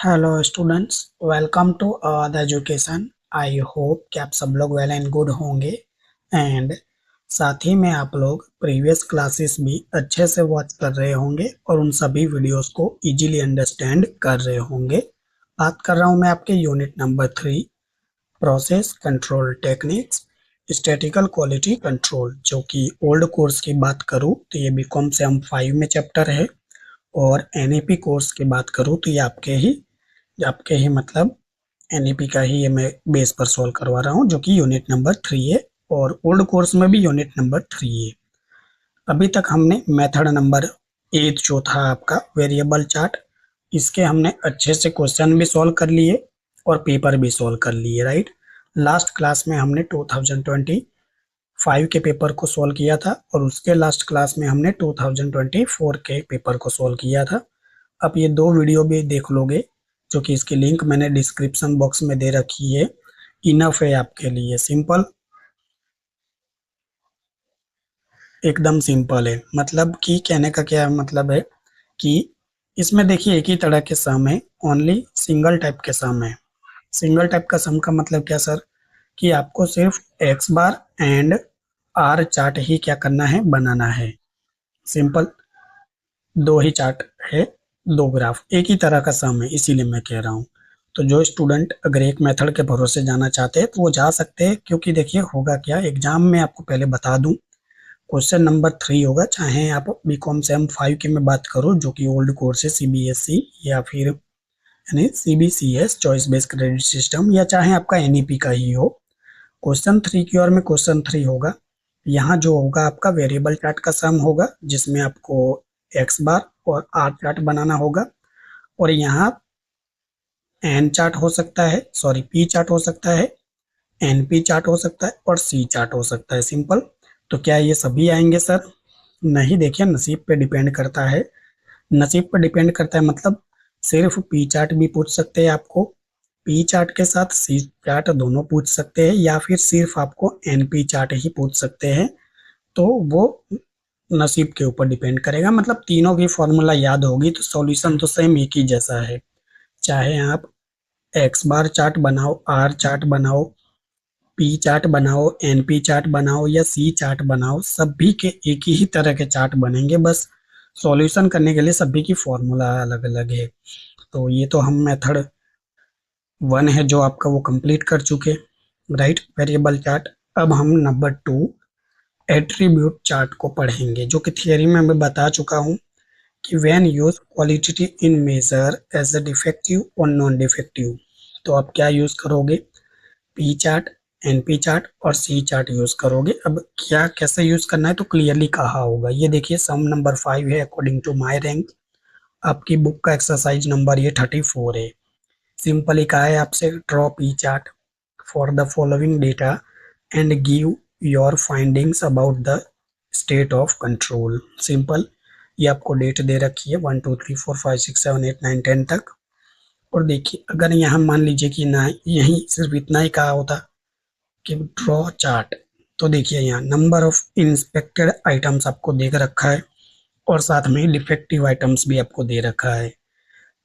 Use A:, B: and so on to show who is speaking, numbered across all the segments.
A: Hello students, welcome to the education. I hope कि आप सब लोग वेल एंड गुड होंगे एंड साथ ही में आप लोग प्रीवियस क्लासेस भी अच्छे से वॉच कर रहे होंगे और उन सभी वीडियोस को इजीली अंडरस्टैंड कर रहे होंगे। बात कर रहा हूं मैं आपके unit number 3, process control techniques, statistical quality control, जो कि ओल्ड कोर्स की बात करूं तो ये बीकॉम से हम 5 में चैप्टर है और एनईपी कोर्स की बात करूं तो ये आपके ही मतलब एनईपी का ही ये मैं बेस पर सॉल्व करवा रहा हूँ, जो कि यूनिट नंबर 3 है और ओल्ड कोर्स में भी यूनिट नंबर 3 है। अभी तक हमने मेथड नंबर 8 जो था आपका वेरिएबल चार्ट, इसके हमने अच्छे से क्वेश्चन भी सॉल्व कर लिए और पेपर भी सॉल्व कर लिए, राइट। लास्ट क्लास में हमने 2025 के पेपर को सॉल्व किया था और उसके लास्ट क्लास में हमने 2024 के पेपर को सॉल्व किया था। आप ये दो वीडियो भी देख लोगे, जो कि इसकी लिंक मैंने डिस्क्रिप्शन बॉक्स में दे रखी है। इनफ है आपके लिए, सिंपल, एकदम सिंपल है। मतलब कि कहने का क्या मतलब है कि इसमें देखिए एक ही तरह के सम है, ओनली सिंगल टाइप के सम है। सिंगल टाइप का सम का मतलब क्या सर, कि आपको सिर्फ X bar and R chart ही क्या करना है, बनाना है। सिंपल, दो ही चार्ट है, दो ग्राफ, एक ही तरह का सम है, इसीलिए मैं कह रहा हूँ। तो जो स्टूडेंट अगर एक मेथड के भरोसे जाना चाहते हैं तो वो जा सकते हैं, क्योंकि देखिए होगा क्या एग्जाम में, आपको पहले बता दूं, क्वेश्चन नंबर 3 होगा, चाहे आप बीकॉम से हम 5 की मैं बात करूं जो कि ओल्ड कोर्स है सीबीएसई या फिर यानी CBCS choice based credit system, या चाहे आपका एनईपी का ही हो। क्वेश्चन 3 की ओर में क्वेश्चन 3 होगा। यहाँ जो होगा आपका वेरिएबल चार्ट का सम होगा, जिसमें आपको एक्स बार और आर चार्ट बनाना होगा। और यहाँ एन चार्ट हो सकता है, सॉरी पी चार्ट हो सकता है, एनपी चार्ट हो सकता है और सी चार्ट हो सकता है, सिंपल। तो क्या ये सभी आएंगे सर? नहीं, देखिए नसीब पे डिपेंड करता है। नसीब पर डिपेंड करता है मतलब सिर्फ पी चार्ट भी पूछ सकते हैं आपको, पी चार्ट के साथ सी चार्ट दोनों पूछ सकते हैं, या फिर सिर्फ आपको एनपी चार्ट ही पूछ सकते हैं। तो वो नसीब के ऊपर डिपेंड करेगा। मतलब तीनों की फॉर्मूला याद होगी तो सॉल्यूशन तो सेम एक ही जैसा है। चाहे आप एक्स बार चार्ट बनाओ, आर चार्ट बनाओ, पी चार्ट बनाओ, एनपी चार्ट बनाओ या सी चार्ट बनाओ, सभी के एक ही तरह के चार्ट बनेंगे। बस सॉल्यूशन करने के लिए सभी की फॉर्मूला अलग अलग है। तो ये तो हम मेथड 1 है जो आपका वो कंप्लीट कर चुके, राइट, वेरिएबल चार्ट। अब हम नंबर 2 एट्रीब्यूट चार्ट को पढ़ेंगे, जो कि थियरी में मैं बता चुका हूँ कि when use qualitative in measure as a defective और नॉन डिफेक्टिव, तो आप क्या यूज करोगे, पी चार्ट, एनपी चार्ट और सी चार्ट यूज करोगे। अब क्या कैसे यूज करना है तो क्लियरली कहा होगा, ये देखिए सम नंबर 5 है अकॉर्डिंग टू माई रैंक। आपकी बुक का एक्सरसाइज नंबर ये 34 है। सिंपली कहा है आपसे, draw P chart for the following data and give your findings about the state of control. Simple, ये आपको डेट दे रखी है 1 2 3 4 5 6 7 8 9 10 तक। और देखिए अगर यहाँ मान लीजिए कि ना यही सिर्फ इतना ही कहा होता कि ड्रॉ चार्ट, तो देखिए यहाँ नंबर ऑफ इंस्पेक्टेड आइटम्स आपको दे रखा है और साथ में डिफेक्टिव आइटम्स भी आपको दे रखा है।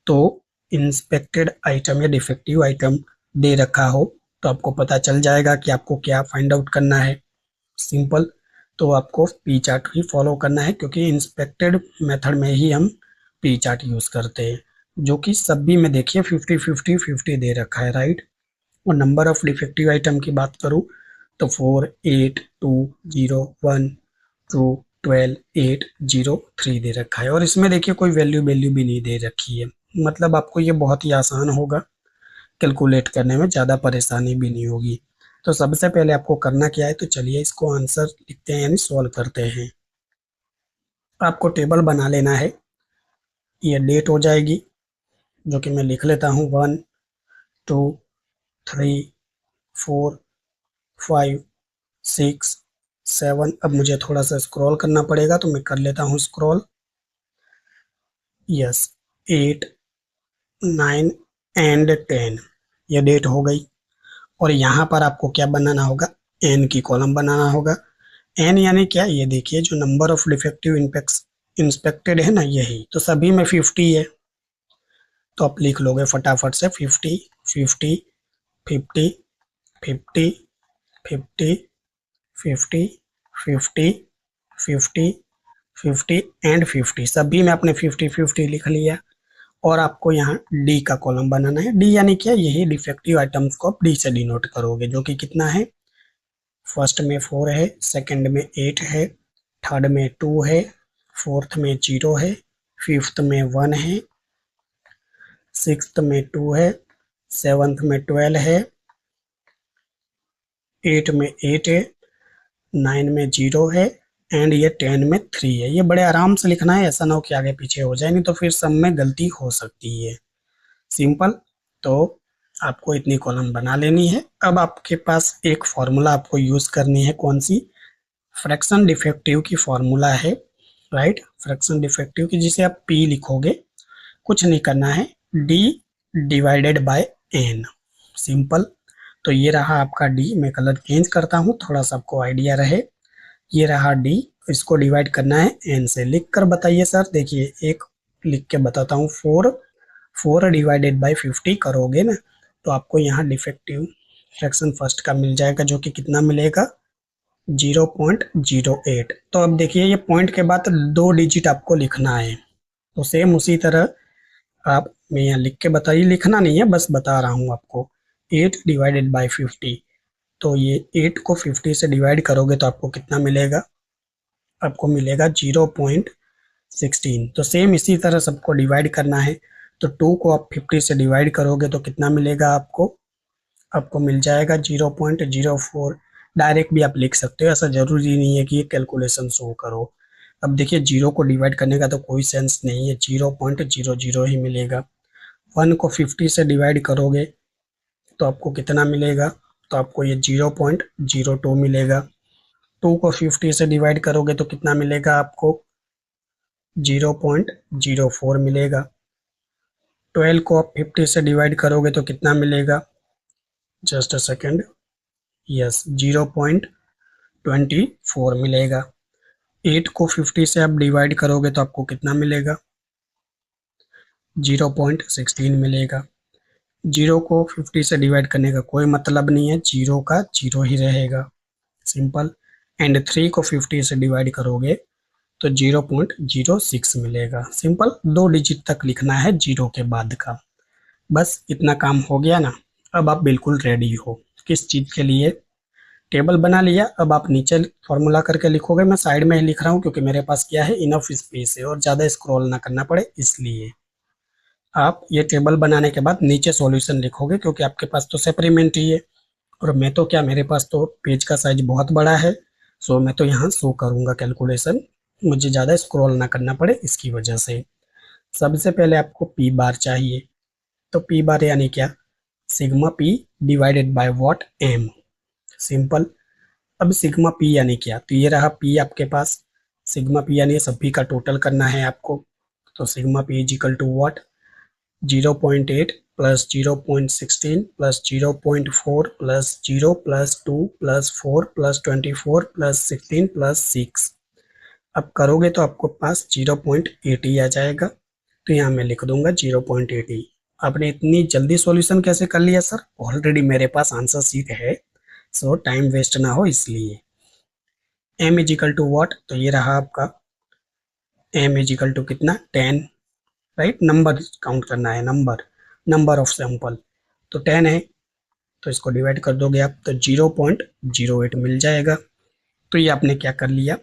A: तो इंस्पेक्टेड आइटम या डिफेक्टिव आइटम दे रखा हो तो आपको पता चल जाएगा कि आपको क्या फाइंड आउट करना है। सिंपल, तो आपको पी चार्ट ही फॉलो करना है, क्योंकि इंस्पेक्टेड मेथड में ही हम पी चार्ट यूज करते हैं, जो कि सभी में देखिए 50 50 50 दे रखा है, राइट। और नंबर ऑफ डिफेक्टिव आइटम की बात करूँ तो 4 8 2 0 1 2 12 8 0 3 दे रखा है। और इसमें देखिए कोई वैल्यू वैल्यू भी नहीं दे रखी है, मतलब आपको ये बहुत ही आसान होगा, कैलकुलेट करने में ज़्यादा परेशानी भी नहीं होगी। तो सबसे पहले आपको करना क्या है, तो चलिए इसको आंसर लिखते हैं यानी सॉल्व करते हैं। आपको टेबल बना लेना है, ये डेट हो जाएगी, जो कि मैं लिख लेता हूँ 1 2 3 4 5 6 7। अब मुझे थोड़ा सा स्क्रॉल करना पड़ेगा तो मैं कर लेता हूँ स्क्रॉल। यस, 8 9 एंड 10, ये डेट हो गई। और यहाँ पर आपको क्या बनाना होगा, एन की कॉलम बनाना होगा। एन यानी क्या, ये देखिए जो नंबर ऑफ डिफेक्टिव इंस्पेक्टेड है ना, यही तो सभी में 50 है। तो आप लिख लोगे फटाफट से 50 50 50 50 50 50 50 50 50 एंड 50, सभी में आपने 50 50 लिख लिया। और आपको यहाँ डी का कॉलम बनाना है। डी यानी क्या, यही डिफेक्टिव आइटम्स को आप डी से डिनोट करोगे, जो कि कितना है, फर्स्ट में 4 है, सेकंड में 8 है, थर्ड में 2 है, फोर्थ में 0 है, फिफ्थ में 1 है, सिक्स्थ में 2 है, सेवंथ में 12 है, 8 में 8 है, 9 में 0 है, एंड ये 10 में 3 है। ये बड़े आराम से लिखना है, ऐसा ना हो कि आगे पीछे हो जाए, नहीं तो फिर सब में गलती हो सकती है। सिंपल। तो आपको इतनी कॉलम बना लेनी है। अब आपके पास एक फॉर्मूला आपको यूज करनी है, कौन सी, फ्रैक्शन डिफेक्टिव की फॉर्मूला है, राइट, फ्रैक्शन डिफेक्टिव की, जिसे आप पी लिखोगे, कुछ नहीं करना है, D divided by N. Simple. तो ये रहा आपका डी, मैं कलर चेंज करता हूँ थोड़ा सा आपको आइडिया रहे। ये रहा डी, इसको डिवाइड करना है एन से। लिख कर बताइए सर। देखिए एक लिख के बताता हूँ, 4 डिवाइडेड बाई 50 करोगे ना, तो आपको यहाँ डिफेक्टिव फ्रैक्शन फर्स्ट का मिल जाएगा, जो कि कितना मिलेगा, 0.08। तो अब देखिए ये पॉइंट के बाद 2 डिजिट आपको लिखना है। तो सेम उसी तरह आप, मैं यहाँ लिख के बताइए, लिखना नहीं है बस बता रहा हूँ आपको, 8 डिवाइडेड बाई 50। तो ये 8 को 50 से डिवाइड करोगे तो आपको कितना मिलेगा, आपको मिलेगा 0.16। तो सेम इसी तरह सबको डिवाइड करना है। तो 2 को आप 50 से डिवाइड करोगे तो कितना मिलेगा आपको, आपको मिल जाएगा 0.04। डायरेक्ट भी आप लिख सकते हो, ऐसा जरूरी नहीं है कि ये कैलकुलेशन शो करो। अब देखिए जीरो को डिवाइड करने का तो कोई सेंस नहीं है, 0.00 ही मिलेगा। 1 को 50 से डिवाइड करोगे तो आपको कितना मिलेगा, तो आपको ये 0.02 मिलेगा। 2 को 50 से डिवाइड करोगे तो कितना मिलेगा आपको, 0.04 मिलेगा। 12 को आप 50 से डिवाइड करोगे तो कितना मिलेगा, जस्ट अ सेकेंड, यस 0.24 मिलेगा। 8 को 50 से आप डिवाइड करोगे तो आपको कितना मिलेगा, 0.16 मिलेगा। 0 को 50 से डिवाइड करने का कोई मतलब नहीं है, 0 का 0 ही रहेगा। सिंपल। एंड 3 को 50 से डिवाइड करोगे तो 0.06 मिलेगा। सिंपल। 2 डिजिट तक लिखना है जीरो के बाद का। बस इतना काम हो गया ना। अब आप बिल्कुल रेडी हो किस चीज़ के लिए, टेबल बना लिया। अब आप नीचे फॉर्मूला करके लिखोगे, मैं साइड में ही लिख रहा हूँ क्योंकि मेरे पास क्या है, इनफ स्पेस है और ज़्यादा स्क्रॉल ना करना पड़े, इसलिए आप ये टेबल बनाने के बाद नीचे सॉल्यूशन लिखोगे, क्योंकि आपके पास तो सेपरेमेंट ही है और मैं तो क्या, मेरे पास तो पेज का साइज बहुत बड़ा है। सो मैं तो यहाँ शो करूँगा कैलकुलेशन, मुझे ज़्यादा स्क्रॉल ना करना पड़े इसकी वजह से। सबसे पहले आपको पी बार चाहिए। तो पी बार यानी क्या, sigma P divided by what, M. Simple. अब सिग्मा पी यानी क्या, तो ये रहा पी आपके पास। सिग्मा पी यानी सभी का टोटल करना है आपको। तो sigma P is equal to what, 0.8 plus 0.16 plus 0.4 plus 0 plus 2 plus 4 plus 24 plus 16 plus 6। अब करोगे तो आपको पास 0.80 आ जाएगा। तो यहाँ मैं लिख दूंगा 0.80। आपने इतनी जल्दी सॉल्यूशन कैसे कर लिया सर, ऑलरेडी मेरे पास आंसर शीट है, सो टाइम वेस्ट ना हो इसलिए। m is equal to what, तो ये रहा आपका m इज इक्वल टू कितना, 10, राइट। नंबर काउंट करना है, नंबर ऑफ सैंपल, तो 10 है। तो इसको डिवाइड कर दोगे आप तो 0.08 मिल जाएगा। तो ये आपने क्या कर लिया,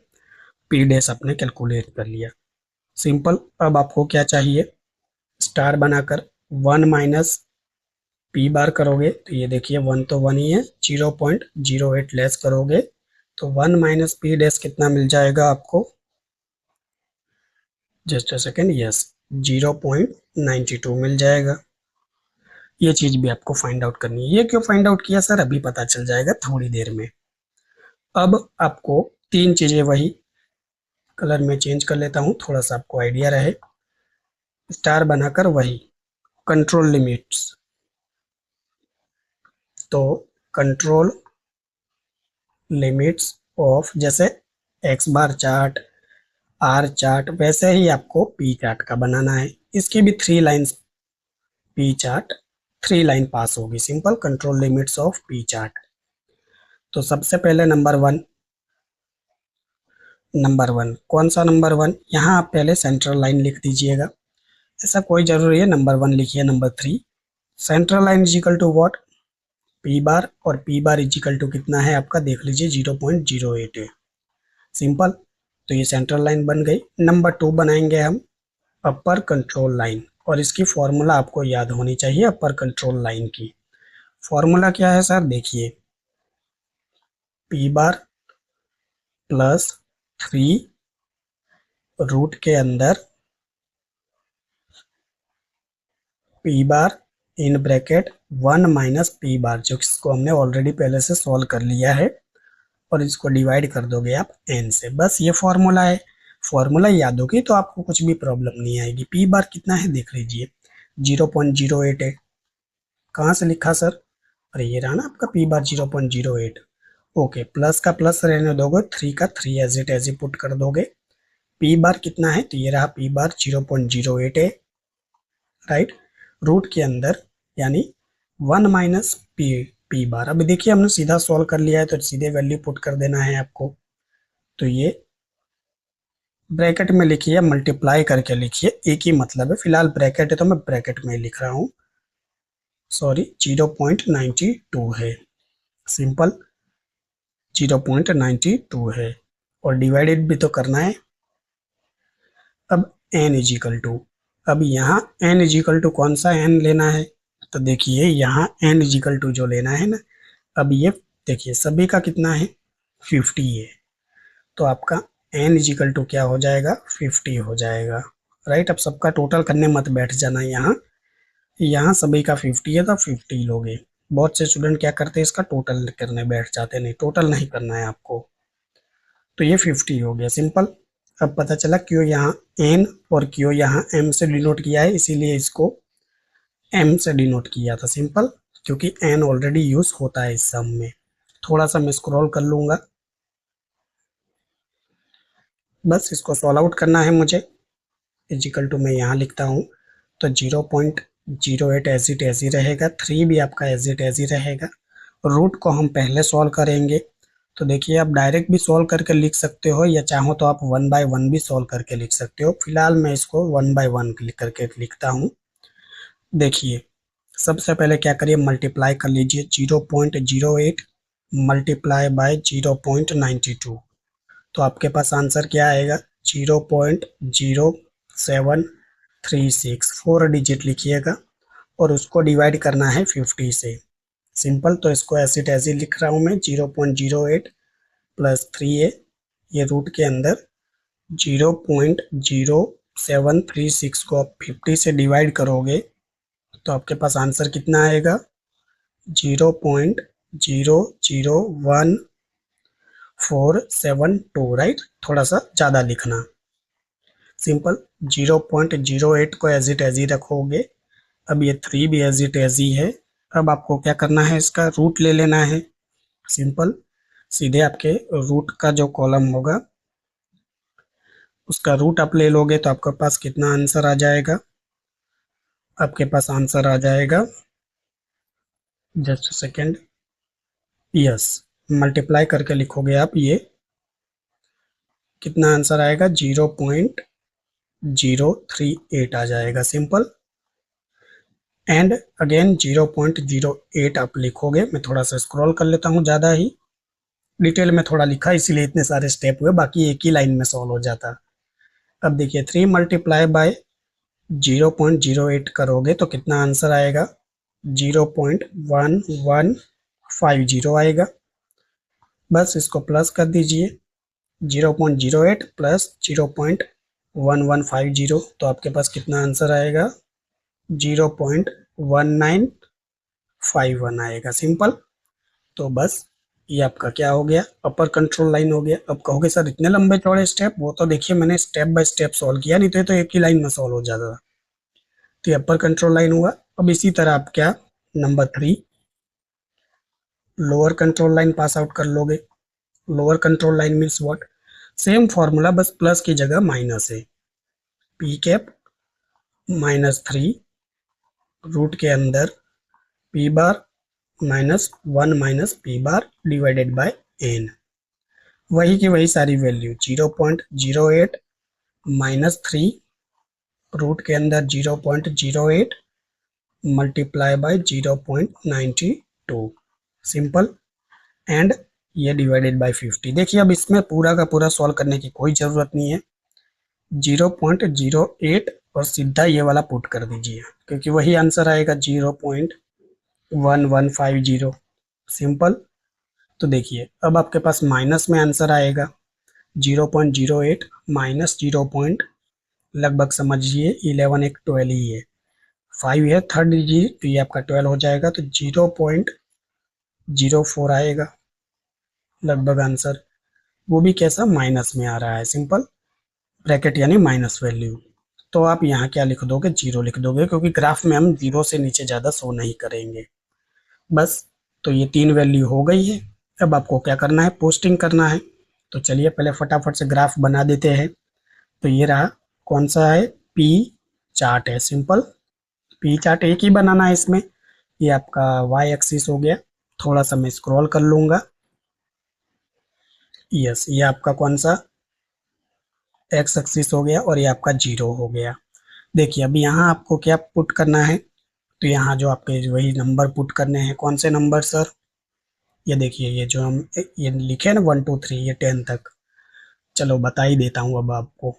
A: पी डैश आपने कैलकुलेट कर लिया। सिंपल। अब आपको क्या चाहिए, स्टार बनाकर 1 माइनस पी बार करोगे तो ये देखिए 1 तो 1 ही है, 0.08 लेस करोगे तो 1 माइनस पी डैश कितना मिल जाएगा आपको, जस्ट अ सेकेंड, यस 0.92 मिल जाएगा। ये चीज भी आपको फाइंड आउट करनी है। ये क्यों फाइंड आउट किया सर, अभी पता चल जाएगा थोड़ी देर में। अब आपको 3 चीजें, वही कलर में चेंज कर लेता हूँ थोड़ा सा आपको आइडिया रहे। स्टार बनाकर वही कंट्रोल लिमिट्स, तो कंट्रोल लिमिट्स ऑफ, जैसे X bar chart, R chart, वैसे ही आपको पी चार्ट का बनाना है। इसकी भी 3 लाइंस पी चार्ट 3 लाइन पास होगी। Simple, control limits of P chart. तो सबसे पहले नंबर वन कौन सा नंबर वन, यहाँ आप पहले सेंट्रल लाइन लिख दीजिएगा। ऐसा कोई जरूरी है, नंबर वन लिखिए। Number 3, central line is equal to what, P bar, और P bar is equal to कितना है आपका, देख लीजिए 0.08 है। सिंपल, तो ये सेंट्रल लाइन बन गई। नंबर 2 बनाएंगे हम अपर कंट्रोल लाइन, और इसकी फॉर्मूला आपको याद होनी चाहिए। अपर कंट्रोल लाइन की फॉर्मूला क्या है सर, देखिए, पी बार प्लस 3 रूट के अंदर P bar in bracket 1 minus P बार, जो इसको हमने ऑलरेडी पहले से सॉल्व कर लिया है, और इसको डिवाइड कर दोगे आप n से। बस ये फॉर्मूला है। फॉर्मूला याद होगी तो आपको कुछ भी प्रॉब्लम नहीं आएगी। पी बार कितना है देख लीजिए, 0.08 है। कहाँ से लिखा सर, अरे ये रहा ना आपका पी बार 0.08। ओके, प्लस का प्लस रहने दोगे, 3 का 3 एज इट एज पुट कर दोगे। पी बार कितना है, तो ये रहा पी बार 0.08 है, राइट। रूट के अंदर यानी 1 माइनस पी पी बार। अभी देखिए हमने सीधा सॉल्व कर लिया है, तो सीधे वैल्यू पुट कर देना है आपको। तो ये ब्रैकेट में लिखिए, मल्टीप्लाई करके लिखिए, एक ही मतलब है। फिलहाल ब्रैकेट है तो मैं ब्रैकेट में लिख रहा हूँ, सॉरी 0.92 है। सिंपल, 0.92 है, और डिवाइडेड भी तो करना है। अब n इज इक्वल टू, अब यहाँ n इज इक्वल टू कौन सा n लेना है, तो देखिए यहाँ n इज इक्वल टू जो लेना है ना, अब ये देखिए सभी का कितना है, 50 है। तो आपका n इज इक्वल टू क्या हो जाएगा, 50 हो जाएगा, राइट। अब सबका टोटल करने मत बैठ जाना, यहाँ यहाँ सभी का 50 है तो 50 लोगे। बहुत से स्टूडेंट क्या करते हैं, इसका टोटल करने बैठ जाते हैं। नहीं, टोटल नहीं करना है आपको। तो ये 50 हो गया। सिंपल, अब पता चला क्यों यहाँ n और क्यों यहाँ m से डिनोट किया है, इसीलिए इसको m से डिनोट किया था। सिंपल, क्योंकि n ऑलरेडी यूज होता है इस सम में। थोड़ा सा मैं स्क्रॉल कर लूंगा, बस इसको सॉल्व आउट करना है मुझे। इजिकल टू मैं यहाँ लिखता हूँ, तो 0.08 एज ही रहेगा, 3 भी आपका एज ही रहेगा। रूट को हम पहले सॉल्व करेंगे, तो देखिए आप डायरेक्ट भी सॉल्व करके लिख सकते हो, या चाहो तो आप 1 बाय 1 भी सॉल्व करके लिख सकते हो। फिलहाल मैं इसको 1 बाय 1 करके लिखता हूँ। देखिए सबसे पहले क्या करिए, मल्टीप्लाई कर लीजिए 0.08 मल्टीप्लाई बाय 0.92, तो आपके पास आंसर क्या आएगा, 0.0736, 4 डिजिट लिखिएगा, और उसको डिवाइड करना है 50 से। सिंपल, तो इसको ऐसे लिख रहा हूँ मैं, 0.08 प्लस 3 है, ये रूट के अंदर 0.0736 को आप 50 से डिवाइड करोगे तो आपके पास आंसर कितना आएगा, 0.001 472, राइट। थोड़ा सा ज़्यादा लिखना। सिंपल, 0.08 को एज ही रखोगे। अब ये 3 भी एज ही है। अब आपको क्या करना है, इसका रूट ले लेना है। सिंपल, सीधे आपके रूट का जो कॉलम होगा उसका रूट आप ले लोगे, तो आपके पास कितना आंसर आ जाएगा, आपके पास आंसर आ जाएगा, जस्ट सेकेंड, यस, मल्टीप्लाई करके लिखोगे आप, ये कितना आंसर आएगा, 0.038 आ जाएगा। सिंपल, एंड अगेन 0.08 आप लिखोगे। मैं थोड़ा सा स्क्रॉल कर लेता हूँ, ज़्यादा ही डिटेल में थोड़ा लिखा इसीलिए इतने सारे स्टेप हुए, बाकी एक ही लाइन में सॉल्व हो जाता। अब देखिए 3 मल्टीप्लाई बाय 0.08 करोगे तो कितना आंसर आएगा, 0.1150 आएगा। बस इसको प्लस कर दीजिए, 0.08 प्लस 0.1150, तो आपके पास कितना आंसर आएगा, 0.1951 आएगा। सिंपल, तो बस ये आपका क्या हो गया, अपर कंट्रोल लाइन हो गया। अब कहोगे सर इतने लंबे चौड़े स्टेप, वो तो देखिए मैंने स्टेप बाय स्टेप सॉल्व किया, नहीं तो ये तो एक ही लाइन में सॉल्व हो जाता। तो ये अपर कंट्रोल लाइन हुआ। अब इसी तरह आप क्या, number 3 lower control line pass out कर लोगे। Lower control line means what, same formula, बस प्लस की जगह माइनस है। पी कैप -3 रूट के अंदर P bar -1 minus P bar divided by N, वही की वही सारी वैल्यू 0.08 -3 रूट के अंदर 0.08 मल्टीप्लाई बाय 0.92 सिंपल, एंड ये डिवाइडेड बाय 50। देखिए अब इसमें पूरा का पूरा सॉल्व करने की कोई ज़रूरत नहीं है, 0.08 और सीधा ये वाला पुट कर दीजिए क्योंकि वही आंसर आएगा 0.1150 सिंपल। तो देखिए अब आपके पास माइनस में आंसर आएगा 0.08 माइनस 0 पॉइंट लगभग समझिए 11 एक 12 ही है, 5 है थर्ड डिजिट तो ये आपका 12 हो जाएगा, तो 0.04 आएगा लगभग आंसर, वो भी कैसा माइनस में आ रहा है सिंपल, ब्रैकेट यानी माइनस वैल्यू। तो आप यहाँ क्या लिख दोगे, 0 लिख दोगे क्योंकि ग्राफ में हम 0 से नीचे ज़्यादा शो नहीं करेंगे। बस, तो ये 3 वैल्यू हो गई है। अब आपको क्या करना है, पोस्टिंग करना है। तो चलिए पहले फटाफट से ग्राफ बना देते हैं। तो ये रहा, कौन सा है, पी चार्ट है सिंपल, पी चार्ट एक ही बनाना है इसमें। ये आपका वाई एक्सिस हो गया, थोड़ा सा मैं स्क्रॉल कर लूंगा। यस, ये आपका कौन सा एक्स एक्सिस हो गया और ये आपका 0 हो गया। देखिए अब यहाँ आपको क्या पुट करना है, तो यहाँ जो आपके वही नंबर पुट करने हैं, कौन से नंबर सर, ये देखिए ये जो हम ये लिखे ना 1 2 3 ये 10 तक, चलो बता ही देता हूँ अब आपको।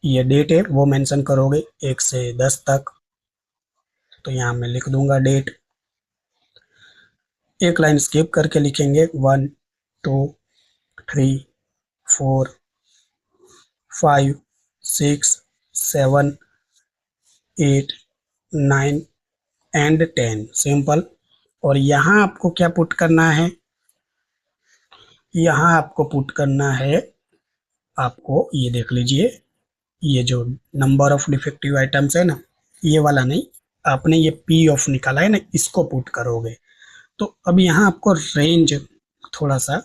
A: ये डेट है वो मेंशन करोगे 1 से 10 तक, तो यहाँ मैं लिख दूंगा डेट, एक लाइन स्किप करके लिखेंगे 1 2 3 4 5 6 7 8 9 एंड 10 सिंपल। और यहाँ आपको क्या पुट करना है, यहाँ आपको पुट करना है, आपको ये देख लीजिए, ये जो नंबर ऑफ डिफेक्टिव आइटम्स है ना, ये वाला नहीं, आपने ये पी ऑफ निकाला है ना, इसको पुट करोगे। तो अब यहाँ आपको रेंज, थोड़ा सा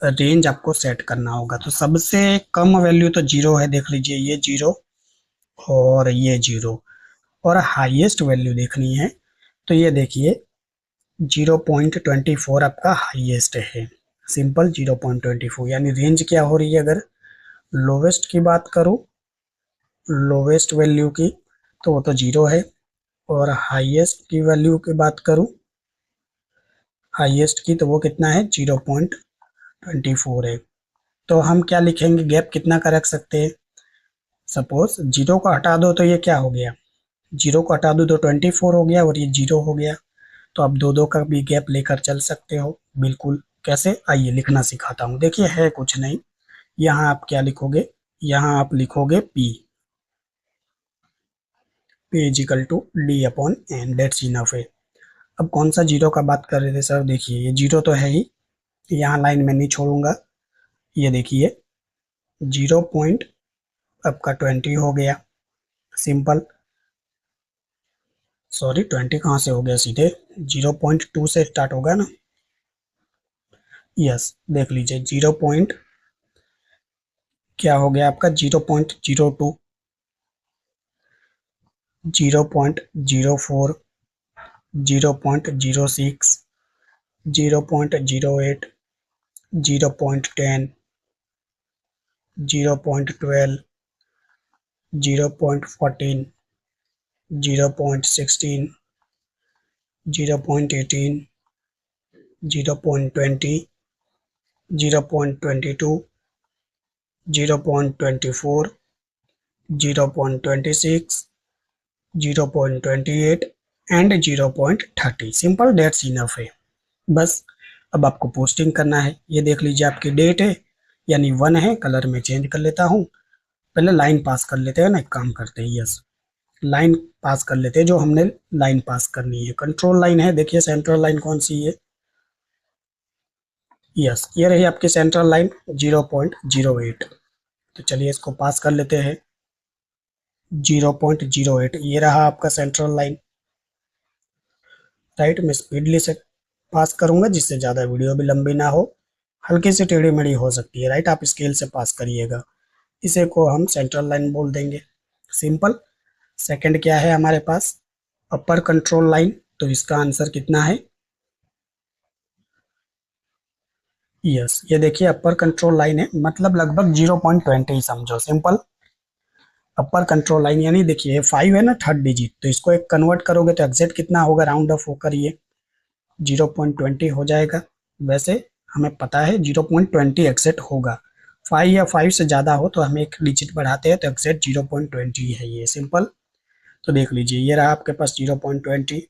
A: रेंज आपको सेट करना होगा। तो सबसे कम वैल्यू तो 0 है, देख लीजिए ये 0 और ये 0, और हाईएस्ट वैल्यू देखनी है तो ये देखिए 0.24 आपका हाईएस्ट है सिंपल, 0.24 यानी रेंज क्या हो रही है, अगर लोवेस्ट की बात करूं, लोवेस्ट वैल्यू की, तो वो तो 0 है, और हाईएस्ट की वैल्यू की बात करूं, हाईएस्ट की, तो वो कितना है 0.24 है। तो हम क्या लिखेंगे, गैप कितना का रख सकते हैं, सपोज 0 को हटा दो तो ये क्या हो गया, 0 को हटा दो तो 24 हो गया और ये 0 हो गया। तो आप दो दो का भी गैप लेकर चल सकते हो बिल्कुल। कैसे, आइए लिखना सिखाता हूँ। देखिए है कुछ नहीं, यहाँ आप क्या लिखोगे, यहाँ आप लिखोगे P, P is equal to D upon N, that's enough है। अब कौन सा 0 का बात कर रहे थे सर, देखिए ये 0 तो है ही, यहाँ लाइन में नहीं छोड़ूंगा, ये देखिए 0 पॉइंट आपका 20 हो गया सिंपल, सॉरी 20 कहाँ से हो गया, सीधे 0.2 से स्टार्ट होगा ना, यस देख लीजिए 0 पॉइंट क्या हो गया आपका, 0.02, 0.04, 0.06, 0.08, 0.10, 0.12, 0.14, 0.16, 0.18, 0.20, 0.22, 0.24, 0.26, 0.28 एंड 0.30 सिंपल, डेट्स इनफ है। बस अब आपको पोस्टिंग करना है। ये देख लीजिए आपकी डेट है यानी 1 है, कलर में चेंज कर लेता हूँ, पहले लाइन पास कर लेते हैं ना, एक काम करते हैं, यस लाइन पास कर लेते हैं, जो हमने लाइन पास करनी है कंट्रोल लाइन है, देखिए सेंट्रल लाइन कौन सी है, यस ये रही आपकी सेंट्रल लाइन 0.08। तो चलिए इसको पास कर लेते हैं, 0.08 ये रहा आपका सेंट्रल लाइन, राइट। मैं स्पीडली से पास करूंगा जिससे ज़्यादा वीडियो भी लंबी ना हो, हल्की सी टेढ़ी मेढ़ी हो सकती है, राइट, आप स्केल से पास करिएगा। इसे को हम सेंट्रल लाइन बोल देंगे सिंपल। सेकंड क्या है हमारे पास, अपर कंट्रोल लाइन, तो इसका आंसर कितना है? यस, ये देखिए अपर कंट्रोल लाइन है, मतलब लगभग 0.20 समझो, सिंपल। अपर कंट्रोल लाइन यानी देखिए 5 है ना थर्ड डिजिट, तो इसको एक कन्वर्ट करोगे तो एग्जैक्ट कितना होगा, राउंड ऑफ होकर ये 0.20 हो जाएगा। वैसे हमें पता है 0.20 एग्जैक्ट होगा, 5 या 5 से ज़्यादा हो तो हम एक डिजिट बढ़ाते हैं तो एग्जैक्ट 0.20 है ये, सिंपल। तो देख लीजिए ये रहा आपके पास 0.20।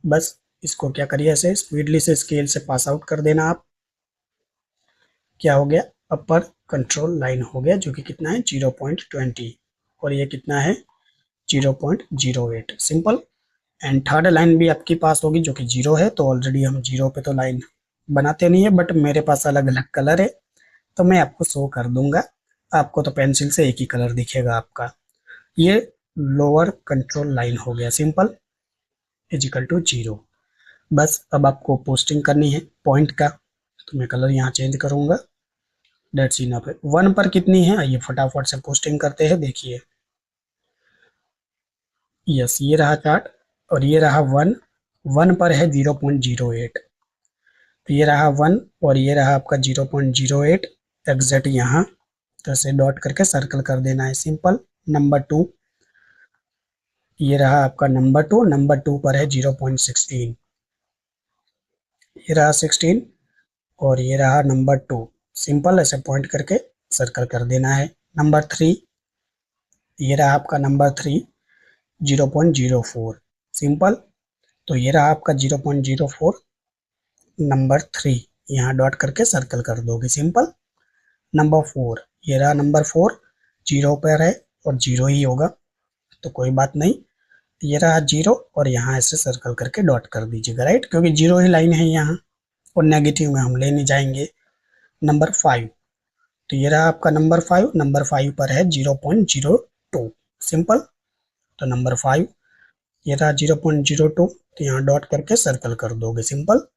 A: बस इसको क्या करिए, ऐसे स्पीडली से स्केल से पास आउट कर देना आप। क्या हो गया? अपर कंट्रोल लाइन हो गया, जो कि कितना है 0.20, और ये कितना है 0.08, सिंपल। एंड थर्ड लाइन भी आपके पास होगी जो कि 0 है, तो ऑलरेडी हम 0 पे तो लाइन बनाते नहीं है, बट मेरे पास अलग अलग कलर है तो मैं आपको शो कर दूंगा। आपको तो पेंसिल से एक ही कलर दिखेगा आपका। ये लोअर कंट्रोल लाइन हो गया, सिंपल, इजिकल टू 0। बस अब आपको पोस्टिंग करनी है पॉइंट का, तो मैं कलर यहाँ चेंज करूंगा। डेट्स इनफ है। 1 पर कितनी है, आइए फटाफट से पोस्टिंग करते हैं, देखिए। यस, ये रहा चार्ट, और ये रहा 1। 1 पर है 0.08, तो ये रहा 1 और ये रहा आपका 0.08 एग्जैक्ट यहाँ, तो ऐसे डॉट करके सर्कल कर देना है, सिंपल। नंबर 2, ये रहा आपका नंबर 2। नंबर 2 पर है 0.16, ये रहा 16, और ये रहा नंबर 2, सिंपल, ऐसे पॉइंट करके सर्कल कर देना है। नंबर 3, ये रहा आपका नंबर 3, 0.04, सिंपल। तो ये रहा आपका 0.04, नंबर 3, यहाँ डॉट करके सर्कल कर दोगे, सिंपल। नंबर 4, ये रहा नंबर 4, 0 पर है और 0 ही होगा, तो कोई बात नहीं। ये रहा 0 और यहाँ ऐसे सर्कल करके डॉट कर दीजिएगा, राइट, क्योंकि 0 ही लाइन है यहाँ, और नेगेटिव में हम ले नहीं जाएंगे। नंबर 5, तो ये रहा आपका नंबर 5। नंबर 5 पर है 0.02, सिंपल। तो नंबर 5, ये रहा 0.02, तो यहाँ डॉट करके सर्कल कर दोगे, सिंपल।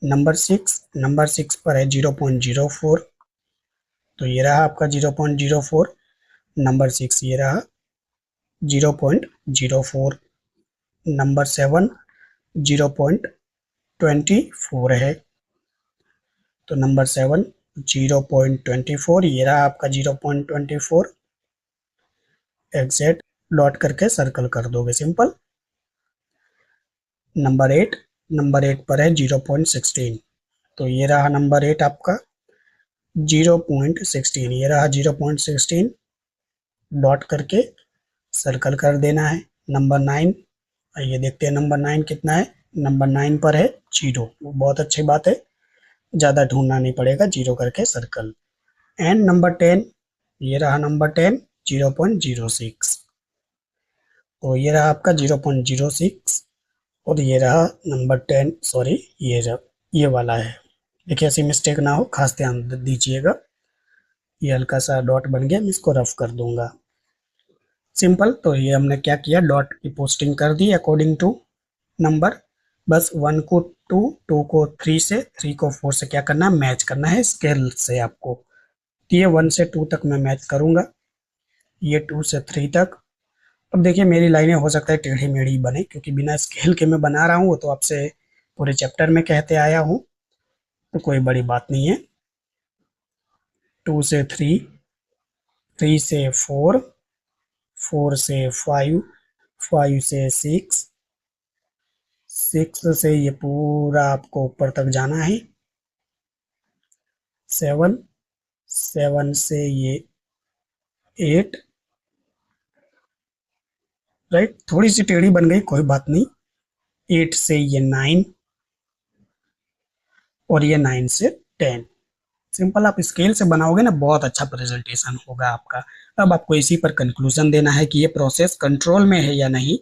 A: नंबर 6 पर है 0.04, तो ये रहा आपका 0.04। नंबर 6 ये रहा 0.04। नंबर 7 0.24 है, तो नंबर 7 0.24, ये रहा आपका 0.24, एग्जैक्ट डॉट करके सर्कल कर दोगे, सिंपल। नंबर 8 पर है 0.16, तो ये रहा नंबर 8 आपका 0.16, ये रहा 0.16, डॉट करके सर्कल कर देना है। नंबर 9, आइए देखते हैं नंबर 9 कितना है। नंबर 9 पर है 0, बहुत अच्छी बात है, ज़्यादा ढूंढना नहीं पड़ेगा, 0 करके सर्कल। एंड नंबर 10, ये रहा नंबर 10, 0.06, तो ये रहा आपका 0.06, और ये रहा नंबर 10, सॉरी ये वाला है, देखिए ऐसी मिस्टेक ना हो, खास ध्यान दीजिएगा। ये हल्का सा डॉट बन गया, मैं इसको रफ कर दूंगा, सिंपल। तो ये हमने क्या किया, डॉट की पोस्टिंग कर दी अकॉर्डिंग टू नंबर। बस 1 को 2, 2 को 3 से, 3 को 4 से क्या करना है, मैच करना है स्केल से आपको। तो ये 1 से 2 तक मैं मैच करूंगा, ये 2 से 3 तक। अब देखिए मेरी लाइनें हो सकता है टेढ़ी मेढ़ी बने, क्योंकि बिना स्केल के मैं बना रहा हूँ, तो आपसे पूरे चैप्टर में कहते आया हूँ, तो कोई बड़ी बात नहीं है। 2 से 3, 3 से 4, 4 से 5, 5 से 6, 6 से ये पूरा आपको ऊपर तक जाना है, 7, 7 से ये 8, राइट, थोड़ी सी टेढ़ी बन गई, कोई बात नहीं। 8 से ये 9, और ये 9 से 10, सिंपल। आप स्केल से बनाओगे ना, बहुत अच्छा प्रेजेंटेशन होगा आपका। अब आपको इसी पर कंक्लूजन देना है कि ये प्रोसेस कंट्रोल में है या नहीं।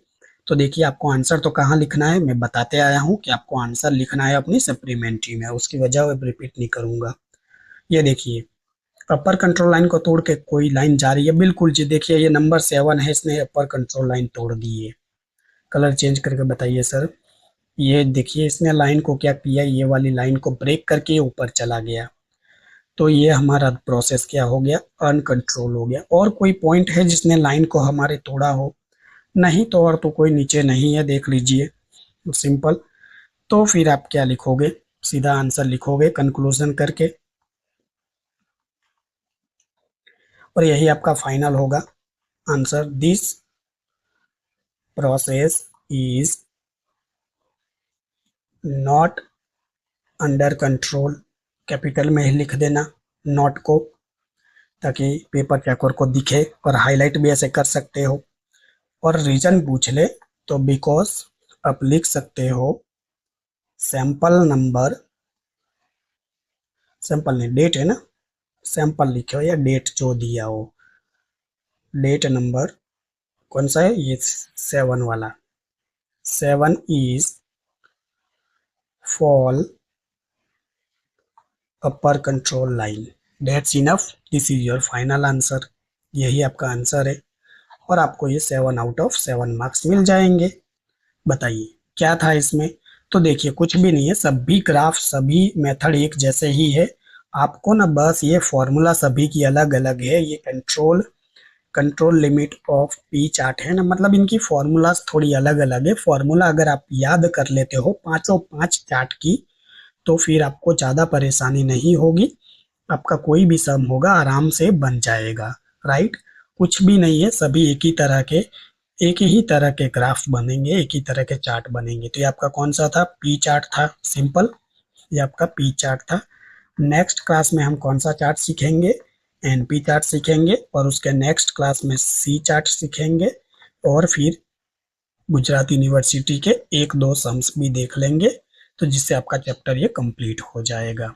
A: तो देखिए आपको आंसर तो कहाँ लिखना है, मैं बताते आया हूँ कि आपको आंसर लिखना है अपनी सप्लीमेंट्री में, उसकी वजह अब रिपीट नहीं करूंगा। ये देखिए अपर कंट्रोल लाइन को तोड़ के कोई लाइन जा रही है, बिल्कुल जी, देखिए ये नंबर 7 है, इसने अपर कंट्रोल लाइन तोड़ दी है। कलर चेंज करके बताइए सर। ये देखिए इसने लाइन को क्या किया, ये वाली लाइन को ब्रेक करके ऊपर चला गया, तो ये हमारा प्रोसेस क्या हो गया, अनकंट्रोल हो गया। और कोई पॉइंट है जिसने लाइन को हमारे तोड़ा हो, नहीं तो और तो कोई नीचे नहीं है, देख लीजिए, सिंपल। तो फिर आप क्या लिखोगे, सीधा आंसर लिखोगे कंक्लूजन करके, और यही आपका फाइनल होगा answer. This process is not under control, capital में ही लिख देना नॉट को, ताकि पेपर चेकर को दिखे, और हाईलाइट भी ऐसे कर सकते हो। और रीजन पूछ ले तो बिकॉज आप लिख सकते हो सैंपल नंबर, सैंपल नहीं डेट है ना, सैंपल लिखे हो या डेट जो दिया हो, डेट नंबर कौन सा है ये, 7 वाला, 7 is fall upper control line, dates enough, this is your final answer. यही आपका आंसर है, और आपको ये 7 आउट ऑफ 7 मार्क्स मिल जाएंगे। बताइए क्या था इसमें। तो देखिए कुछ भी नहीं है, सभी ग्राफ सभी मेथड एक जैसे ही है। आपको ना बस ये फॉर्मूला सभी की अलग अलग है। ये control control limit of P chart है ना, मतलब इनकी फॉर्मूलाज थोड़ी अलग अलग है। फॉर्मूला अगर आप याद कर लेते हो पांचों पांच चार्ट की, तो फिर आपको ज्यादा परेशानी नहीं होगी, आपका कोई भी सम होगा आराम से बन जाएगा। राइट, कुछ भी नहीं है, सभी एक ही तरह के ग्राफ बनेंगे, एक ही तरह के चार्ट बनेंगे। तो ये आपका कौन सा था, पी चार्ट था, सिंपल, ये आपका पी चार्ट था। नेक्स्ट क्लास में हम कौन सा चार्ट सीखेंगे, एनपी चार्ट सीखेंगे, और उसके नेक्स्ट क्लास में सी चार्ट सीखेंगे, और फिर गुजरात यूनिवर्सिटी के एक दो सम्स भी देख लेंगे, तो जिससे आपका चैप्टर ये कंप्लीट हो जाएगा।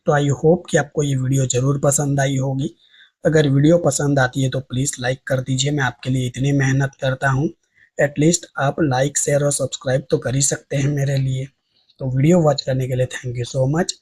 A: तो आई होप कि आपको ये वीडियो जरूर पसंद आई होगी। अगर वीडियो पसंद आती है तो प्लीज़ लाइक कर दीजिए, मैं आपके लिए इतनी मेहनत करता हूँ, एटलीस्ट आप लाइक शेयर और सब्सक्राइब तो कर ही सकते हैं मेरे लिए। तो वीडियो वॉच करने के लिए थैंक यू सो मच।